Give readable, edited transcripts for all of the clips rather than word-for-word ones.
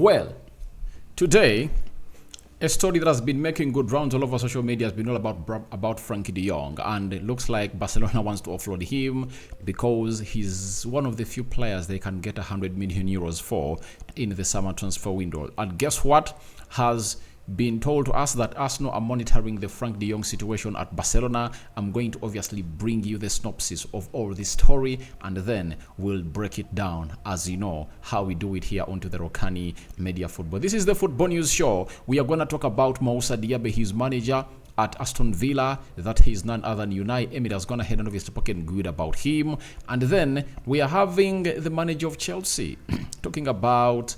Well, today, a story that has been making good rounds all over social media has been all about Frenkie de Jong, and it looks like Barcelona wants to offload him because he's one of the few players they can get 100 million euros for in the summer transfer window. And guess what? Has been told to us that Arsenal are monitoring the Frenkie de Jong situation at Barcelona. I'm going to obviously bring you the synopsis of all this story, and then we'll break it down, as you know how we do it here onto the Rokani Media Football. This is the Football News Show. We are going to talk about Moussa, Diaby, his manager at Aston Villa, that he's none other than Unai. Emery has gone ahead and obviously spoken good about him. And then we are having the manager of Chelsea talking about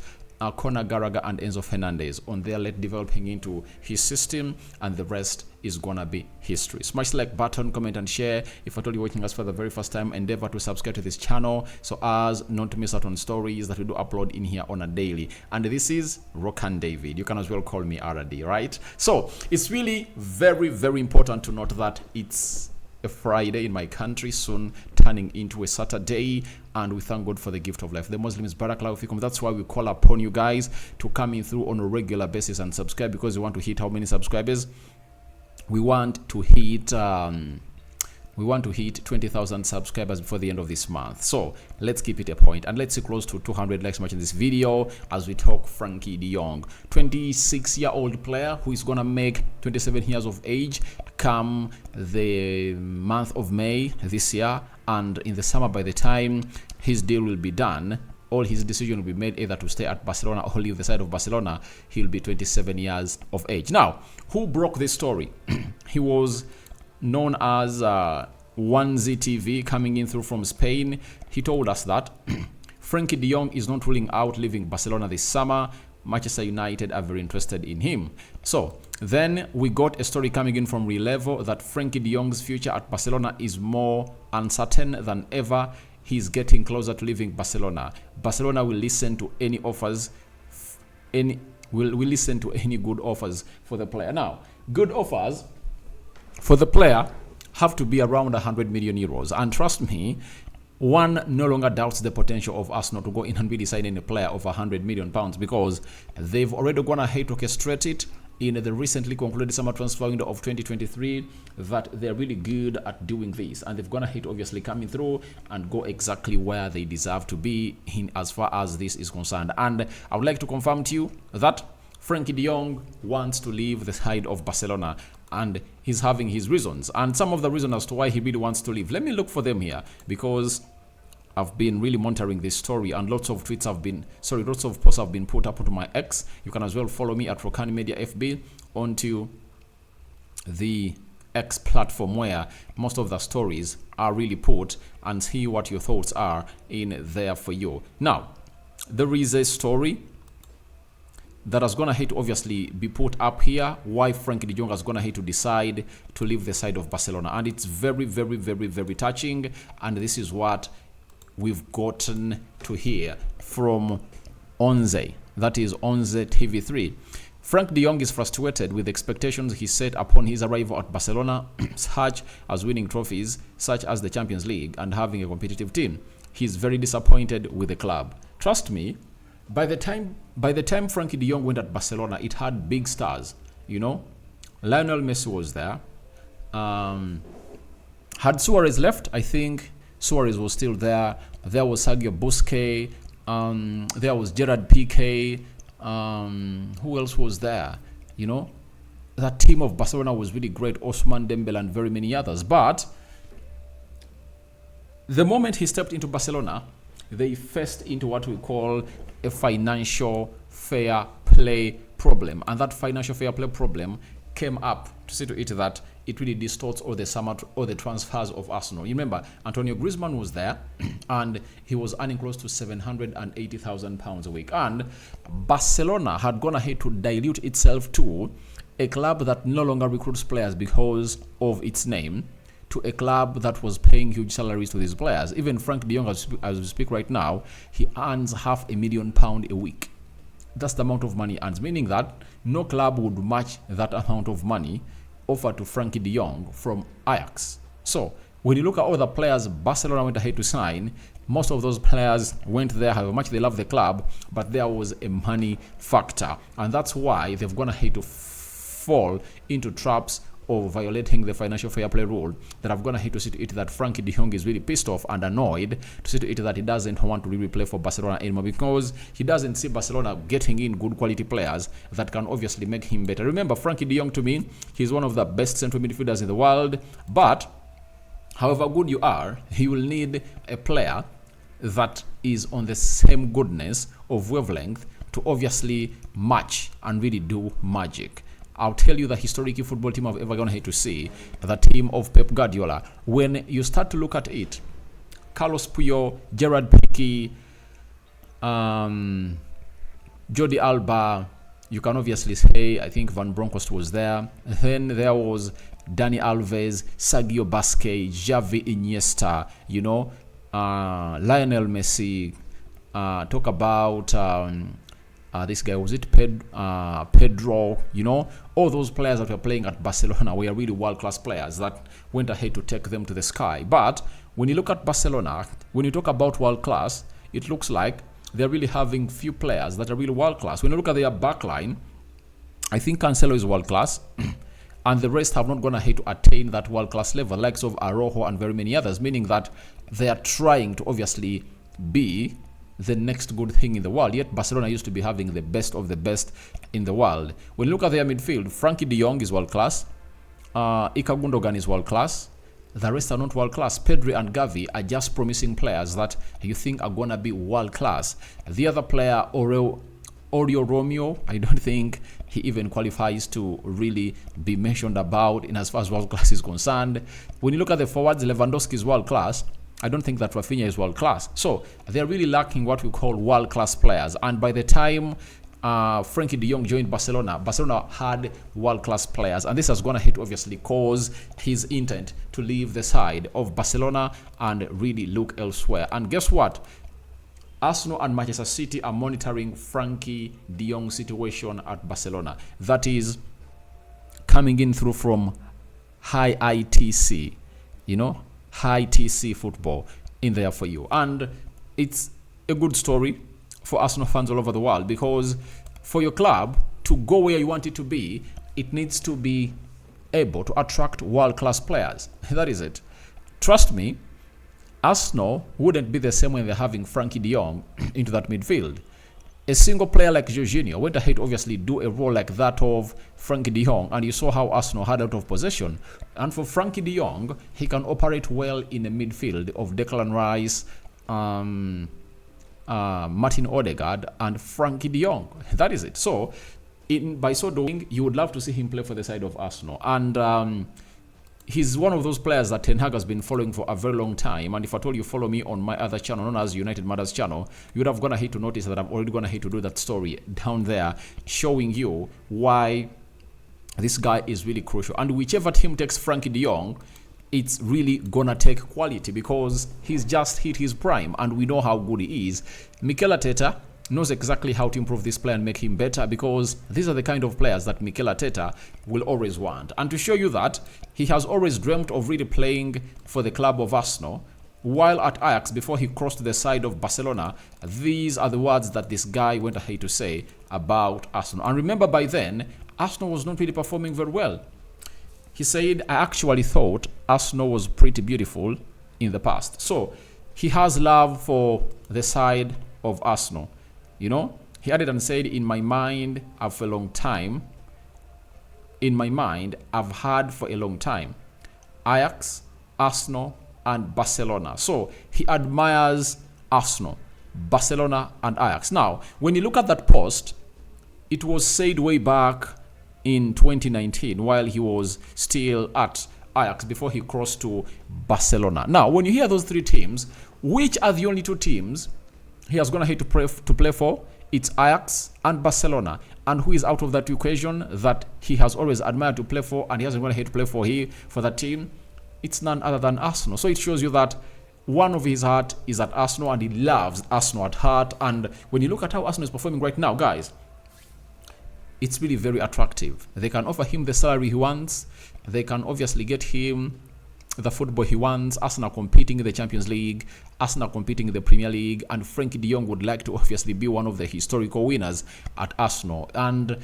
Conor Gallagher and Enzo Fernandez on their late developing into his system, and the rest is gonna be history. Smash the like button, comment and share. If at all you're watching us for the very first time, endeavor to subscribe to this channel so as not to miss out on stories that we do upload in here on a daily. And this is Rokani David. You can as well call me RD, right? So it's really very, very important to note that it's a Friday in my country, soon turning into a Saturday, and we thank God for the gift of life. The Muslims, Barakallahu fikum. That's why we call upon you guys to come in through on a regular basis and subscribe, because we want to hit how many subscribers? We want to hit 20,000 subscribers before the end of this month. So let's keep it a point, and let's see close to 200 likes much in this video as we talk Frenkie de Jong, 26-year-old player who is gonna make 27 years of age come the month of May this year, and in the summer, by the time his deal will be done, all his decision will be made either to stay at Barcelona or leave the side of Barcelona. He'll be 27 years of age. Now, who broke this story? He was known as 1Z TV, coming in through from Spain. He told us that Frenkie de Jong is not ruling out leaving Barcelona this summer. Manchester United are very interested in him. So then we got a story coming in from Relevo that Frenkie de Jong's future at Barcelona is more uncertain than ever. He's getting closer to leaving Barcelona. Barcelona will listen to any offers, will listen to any good offers for the player. Now, good offers for the player have to be around 100 million euros. And trust me, one no longer doubts the potential of Arsenal to go in and really signing a player of 100 million pounds, because they've already gone ahead to orchestrate it in the recently concluded summer transfer window of 2023 that they're really good at doing this, and they've gone ahead obviously coming through and go exactly where they deserve to be in as far as this is concerned. And I would like to confirm to you that Frenkie de Jong wants to leave the side of Barcelona, and he's having his reasons, and some of the reasons as to why he really wants to leave. Let me look for them here, because I've been really monitoring this story, and lots of posts have been put up onto my X. You can as well follow me at Rokani Media FB onto the X platform, where most of the stories are really put, and see what your thoughts are in there for you. Now, there is a story that has gonna hate to obviously be put up here, why Frenkie de Jong has gonna hate to decide to leave the side of Barcelona, and it's very, very, very, very touching. And this is what we've gotten to hear from Onze, that is Onze TV3. Frenkie de Jong is frustrated with the expectations he set upon his arrival at Barcelona, such as winning trophies such as the Champions League and having a competitive team. He's very disappointed with the club. Trust me, by the time Frenkie de Jong went at Barcelona, it had big stars. You know, Lionel Messi was there. Had Suarez left, I think Suarez was still there. There was Sergio Busquets. There was Gerard Piqué. Who else was there? You know, that team of Barcelona was really great. Ousmane Dembele and very many others. But the moment he stepped into Barcelona, they faced into what we call a financial fair play problem. And that financial fair play problem came up to see to it that it really distorts all the transfers of Arsenal. You remember, Antonio Griezmann was there, and he was earning close to £780,000 a week. And Barcelona had gone ahead to dilute itself to a club that no longer recruits players because of its name, to a club that was paying huge salaries to these players. Even Frenkie de Jong, as we speak right now, he earns £500,000 a week. That's the amount of money he earns, meaning that no club would match that amount of money offered to Frenkie de Jong from Ajax. So When you look at all the players Barcelona went ahead to sign, most of those players went there, however much they love the club, but there was a money factor. And that's why they've gone ahead to fall into traps of violating the financial fair play rule, that I've gone ahead to see to it that Frenkie de Jong is really pissed off and annoyed, to see to it that he doesn't want to really play for Barcelona anymore, because he doesn't see Barcelona getting in good quality players that can obviously make him better. Remember, Frenkie de Jong, to me, he's one of the best central midfielders in the world, but however good you are, you will need a player that is on the same goodness of wavelength to obviously match and really do magic. I'll tell you the historic football team I've ever gone ahead to see, the team of Pep Guardiola. When you start to look at it, Carlos Puyol, Gerard Piqué, Jordi Alba, you can obviously say, I think Van Bronckhorst was there. Then there was Dani Alves, Sergio Busquets, Xavi, Iniesta, Lionel Messi. Talk about this guy, was it Pedro? All those players that were playing at Barcelona were really world-class players that went ahead to take them to the sky. But when you look at Barcelona, when you talk about world-class, it looks like they're really having few players that are really world-class. When you look at their backline, I think Cancelo is world-class, and the rest have not gone ahead to attain that world-class level, likes of Araujo and very many others, meaning that they are trying to obviously be the next good thing in the world. Yet Barcelona used to be having the best of the best in the world. When you look at their midfield, Frenkie de Jong is world-class, Ilkay Gundogan is world-class, the rest are not world-class. Pedri and Gavi are just promising players that you think are going to be world-class. The other player, Oriol Romeo, I don't think he even qualifies to really be mentioned about in as far as world-class is concerned. When you look at the forwards, Lewandowski is world-class. I don't think that Rafinha is world-class. So they're really lacking what we call world-class players. And by the time Frenkie de Jong joined Barcelona, Barcelona had world-class players. And this has gone ahead to obviously cause his intent to leave the side of Barcelona and really look elsewhere. And guess what? Arsenal and Manchester City are monitoring Frenkie de Jong's situation at Barcelona. That is coming in through from high ITC, high TC football in there for you. And it's a good story for Arsenal fans all over the world, because for your club to go where you want it to be, it needs to be able to attract world-class players. That is it. Trust me, Arsenal wouldn't be the same when they're having Frenkie de Jong into that midfield. A single player like Jorginho went ahead to obviously do a role like that of Frenkie de Jong, and you saw how Arsenal had out of possession. And for Frenkie de Jong, he can operate well in a midfield of Declan Rice, Martin Odegaard, and Frenkie de Jong. That is it. So, by so doing, you would love to see him play for the side of Arsenal. And he's one of those players that Ten Hag has been following for a very long time. And if at all you follow me on my other channel, known as United Matters channel, you would have gone ahead to notice that I've already gone ahead to do that story down there, showing you why this guy is really crucial. And whichever team takes Frenkie de Jong, it's really gonna take quality, because he's just hit his prime and we know how good he is. Mikel Arteta knows exactly how to improve this player and make him better, because these are the kind of players that Mikel Arteta will always want. And to show you that, he has always dreamt of really playing for the club of Arsenal. While at Ajax, before he crossed to the side of Barcelona, these are the words that this guy went ahead to say about Arsenal. And remember, by then, Arsenal was not really performing very well. He said, I actually thought Arsenal was pretty beautiful in the past. So he has love for the side of Arsenal. He added and said, in my mind, I've for a long time. In my mind, I've had for a long time Ajax, Arsenal, and Barcelona. So he admires Arsenal, Barcelona, and Ajax. Now, when you look at that post, it was said way back in 2019 while he was still at Ajax before he crossed to Barcelona. Now, when you hear those three teams, which are the only two teams he has gone ahead to play for? It's Ajax and Barcelona. And who is out of that equation that he has always admired to play for and he hasn't gone ahead to play for that team? It's none other than Arsenal. So it shows you that one of his heart is at Arsenal and he loves Arsenal at heart. And when you look at how Arsenal is performing right now, guys, it's really very attractive. They can offer him the salary he wants. They can obviously get him the football he wants. Arsenal competing in the Champions League, Arsenal competing in the Premier League, and Frenkie de Jong would like to obviously be one of the historical winners at Arsenal. And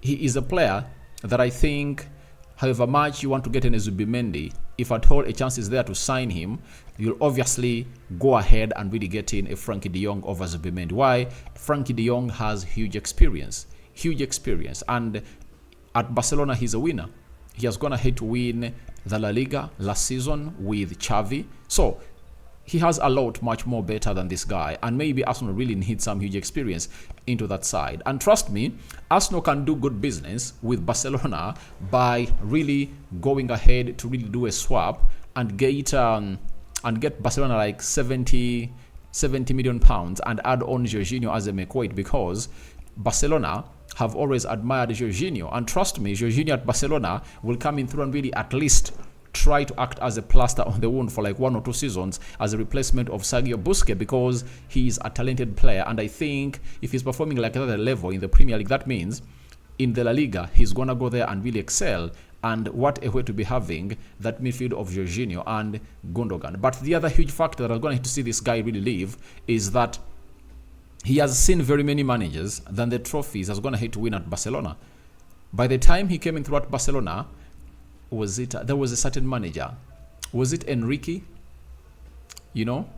he is a player that I think, however much you want to get in a Zubimendi, if at all a chance is there to sign him, you'll obviously go ahead and really get in a Frenkie de Jong over Zubimendi. Why? Frenkie de Jong has huge experience, and at Barcelona he's a winner. He has gone ahead to win the La Liga last season with Xavi. So he has a lot much more better than this guy, and maybe Arsenal really needs some huge experience into that side. And trust me, Arsenal can do good business with Barcelona by really going ahead to really do a swap and get Barcelona like 70 million pounds and add on Jorginho as a make-weight, because Barcelona have always admired Jorginho, and trust me, Jorginho at Barcelona will come in through and really at least try to act as a plaster on the wound for like 1 or 2 seasons as a replacement of Sergio Busquets, because he's a talented player. And I think if he's performing like at that level in the Premier League, that means in the La Liga he's gonna go there and really excel. And what a way to be having that midfield of Jorginho and Gundogan. But the other huge factor that I'm going to see this guy really leave is that he has seen very many managers than the trophies he's going to hate to win at Barcelona. By the time he came in through at Barcelona, there was a certain manager. Was it Enrique? You know?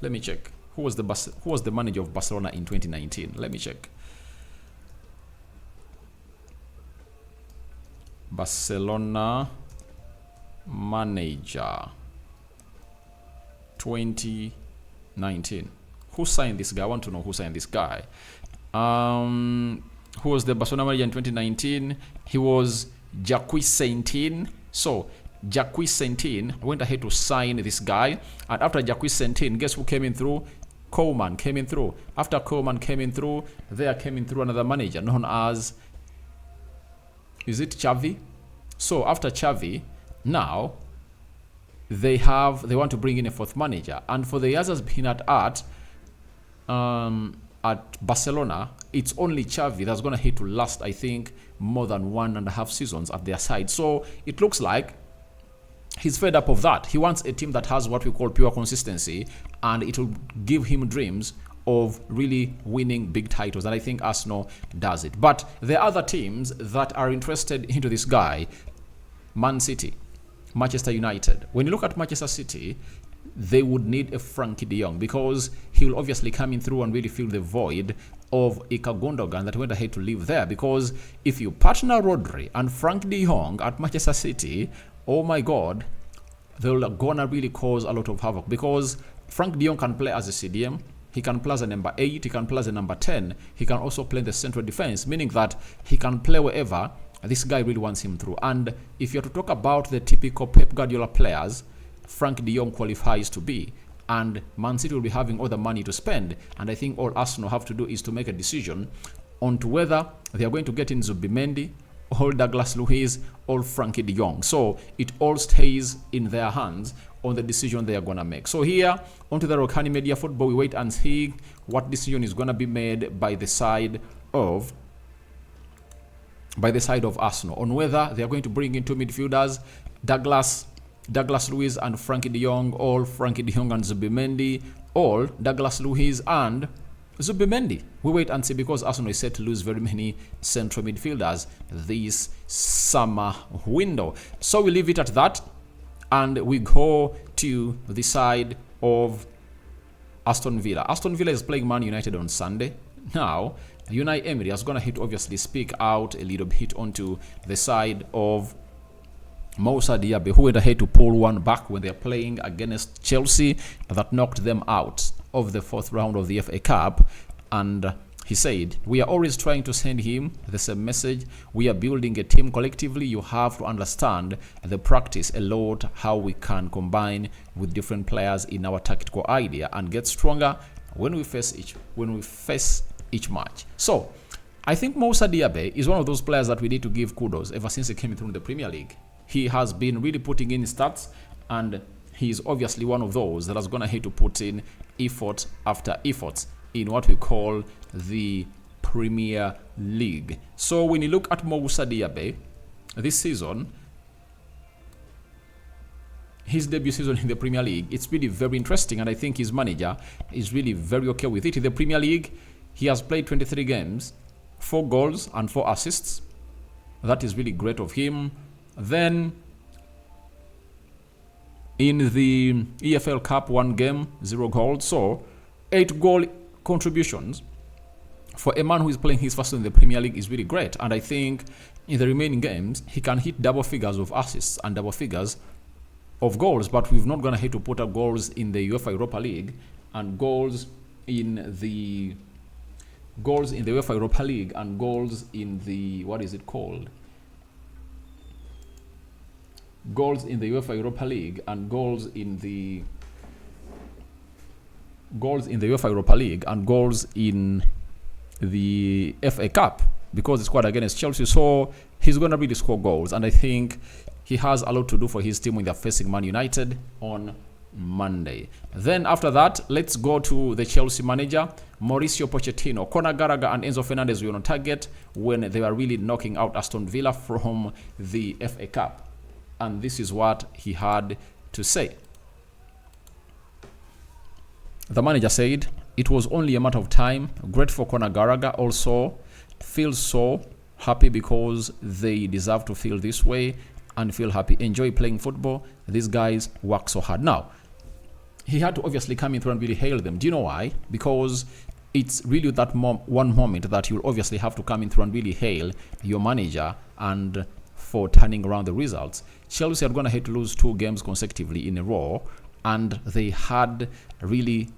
Let me check. Who was the manager of Barcelona in 2019? Let me check. Barcelona manager 2019. Who signed this guy? I want to know who signed this guy. Who was the Barcelona manager in 2019? He was Jacques Saint-Étienne. So Jacques Saint-Étienne went ahead to sign this guy, and after Jacques Saint-Étienne, guess who came in through? Koeman came in through. After Koeman came in through, there came in through another manager known as, is it Xavi? So after Xavi, now they want to bring in a 4th manager, and for the years has been at Barcelona, it's only Xavi that's going to hit to last, I think, more than 1.5 seasons at their side. So it looks like he's fed up of that. He wants a team that has what we call pure consistency, and it will give him dreams of really winning big titles, and I think Arsenal does it. But there are other teams that are interested into this guy. Man City, Manchester United. When you look at Manchester City, they would need a Frenkie de Jong, because he will obviously come in through and really fill the void of Ilkay Gundogan that went ahead to live there. Because if you partner Rodri and Frenkie de Jong at Manchester City, oh my God, they're gonna really cause a lot of havoc, because Frenkie de Jong can play as a CDM, he can play as a number 8, he can play as a number 10, he can also play in the central defense, meaning that he can play wherever this guy really wants him through. And if you're to talk about the typical Pep Guardiola players, Frenkie de Jong qualifies to be, and Man City will be having all the money to spend, and I think all Arsenal have to do is to make a decision on to whether they are going to get in Zubimendi, or Douglas Luiz, or Frenkie de Jong. So it all stays in their hands on the decision they are going to make. So here, onto the Rokani Media Football, we wait and see what decision is going to be made by the side of Arsenal on whether they are going to bring in 2 midfielders, Douglas Luiz and Frenkie de Jong, or Frenkie de Jong and Zubimendi, or Douglas Luiz and Zubimendi. We wait and see, because Arsenal is set to lose very many central midfielders this summer window. So we leave it at that, and we go to the side of Aston Villa. Aston Villa is playing Man United on Sunday. Now, Unai Emery has gonna obviously speak out a little bit onto the side of Moussa Diaby, who went ahead to pull one back when they're playing against Chelsea that knocked them out of the 4th round of the FA Cup. And he said, we are always trying to send him the same message. We are building a team collectively. You have to understand the practice a lot, how we can combine with different players in our tactical idea and get stronger when we face each match. So I think Moussa Diaby is one of those players that we need to give kudos ever since he came through the Premier League. He has been really putting in stats, and he's obviously one of those that is going to have to put in effort after effort in what we call the Premier League. So when you look at Moussa Diaby this season, his debut season in the Premier League. It's really very interesting, and I think his manager is really very okay with it. In the Premier League, he has played 23 games, 4 goals and 4 assists. That is really great of him. Then in the EFL Cup, 1 game, 0 goals. So 8 goal contributions for a man who is playing his first in the Premier League is really great. And I think in the remaining games, he can hit double figures of assists and double figures of goals. But we've not gonna hate to put up goals in the UEFA Europa League and goals in the UEFA Europa League and goals in the, what is it called? Goals in the UEFA Europa League and goals in the UEFA Europa League and goals in the FA Cup, because it's quite against Chelsea. So he's going to really score goals, and I think he has a lot to do for his team when they're facing Man United on Monday. Then after that, let's go to the Chelsea manager, Mauricio Pochettino. Conor Gallagher and Enzo Fernandez were on target when they were really knocking out Aston Villa from the FA Cup. And this is what he had to say. The manager said, "It was only a matter of time. Great for Conor Gallagher. Also, feels so happy because they deserve to feel this way and feel happy. Enjoy playing football. These guys work so hard." Now, he had to obviously come in through and really hail them. Do you know why? Because it's really that one moment that you'll obviously have to come in through and really hail your manager and for turning around the results. Chelsea are going to have to lose 2 games consecutively in a row, and they had really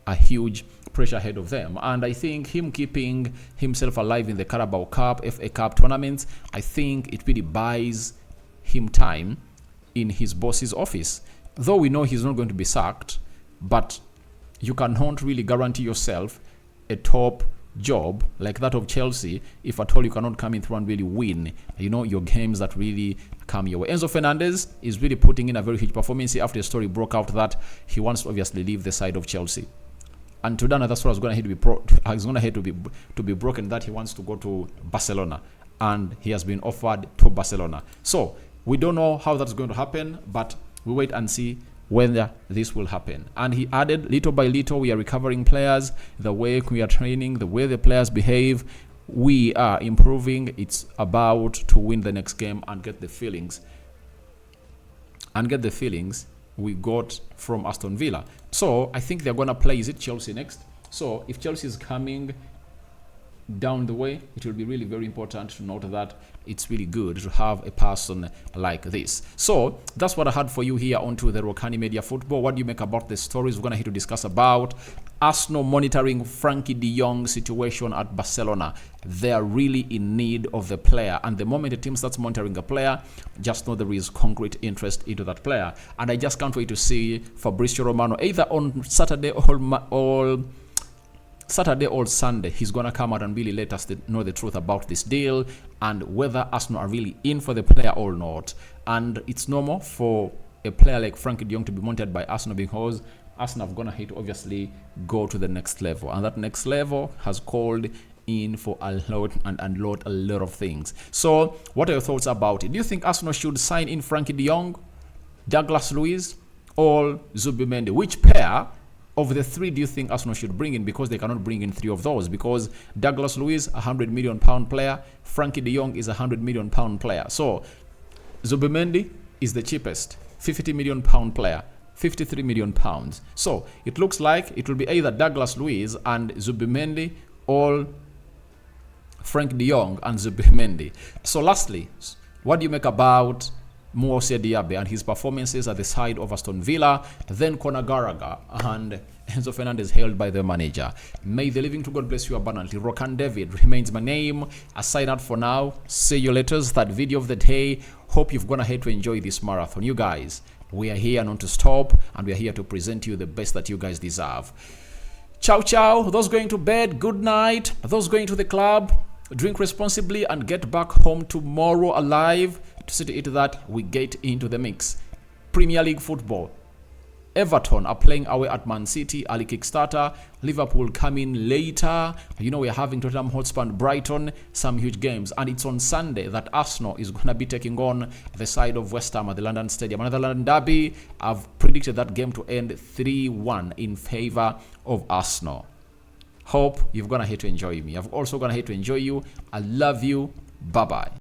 a huge pressure ahead of them. And I think him keeping himself alive in the Carabao Cup, FA Cup tournaments, I think it really buys him time in his boss's office. Though we know he's not going to be sacked, but you cannot really guarantee yourself a top job like that of Chelsea if at all you cannot come in through and really win, your games that really come your way. Enzo Fernandez is really putting in a very huge performance after the story broke out that he wants to obviously leave the side of Chelsea. And today that's what is going to be broken, that he wants to go to Barcelona, and he has been offered to Barcelona. So we don't know how that's going to happen, but we wait and see whether this will happen. And he added, little by little, we are recovering players, the way we are training, the way the players behave, we are improving. It's about to win the next game and get the feelings we got from Aston Villa. So I think they're going to play, is it Chelsea next? So if Chelsea is coming down the way, it will be really very important to note that it's really good to have a person like this. So that's what I had for you here onto the Rokani Media Football. What do you make about the stories? We're going to have to discuss about Arsenal monitoring Frenkie de Jong situation at Barcelona. They are really in need of the player, and the moment the team starts monitoring a player, just know there is concrete interest into that player. And I just can't wait to see Fabrizio Romano either on Saturday or Sunday. He's going to come out and really let us know the truth about this deal and whether Arsenal are really in for the player or not. And it's normal for a player like Frenkie de Jong to be monitored by Arsenal, because Arsenal have gone ahead to obviously go to the next level. And that next level has called in for a lot of things. So what are your thoughts about it? Do you think Arsenal should sign in Frenkie de Jong, Douglas Luiz, or Zubimendi? Which pair of the 3 do you think Arsenal should bring in? Because they cannot bring in 3 of those, because Douglas Luiz, £100 million player, Frenkie de Jong is a £100 million player. So Zubimendi is the cheapest, £50 million player, £53 million. So it looks like it will be either Douglas Luiz and Zubimendi, or Frenkie de Jong and Zubimendi. So lastly, what do you make about Moussa Diaby and his performances at the side of Aston Villa? Then Conor Gallagher and Enzo Fernandez hailed by the manager. May the living to God bless you abundantly. Rokani David remains my name. I sign out for now. See you later. That video of the day. Hope you've gone ahead to enjoy this marathon. You guys, we are here not to stop, and we are here to present you the best that you guys deserve. Ciao, ciao. Those going to bed, good night. Those going to the club, drink responsibly and get back home tomorrow alive to see to it that we get into the mix. Premier League football, Everton are playing away at Man City, early kickstarter. Liverpool coming later. You know, we're having Tottenham Hotspur and Brighton, some huge games. And it's on Sunday that Arsenal is going to be taking on the side of West Ham at the London Stadium. Another London derby. I've predicted that game to end 3-1 in favor of Arsenal. Hope you're going to hate to enjoy me. I've also going to hate to enjoy you. I love you. Bye-bye.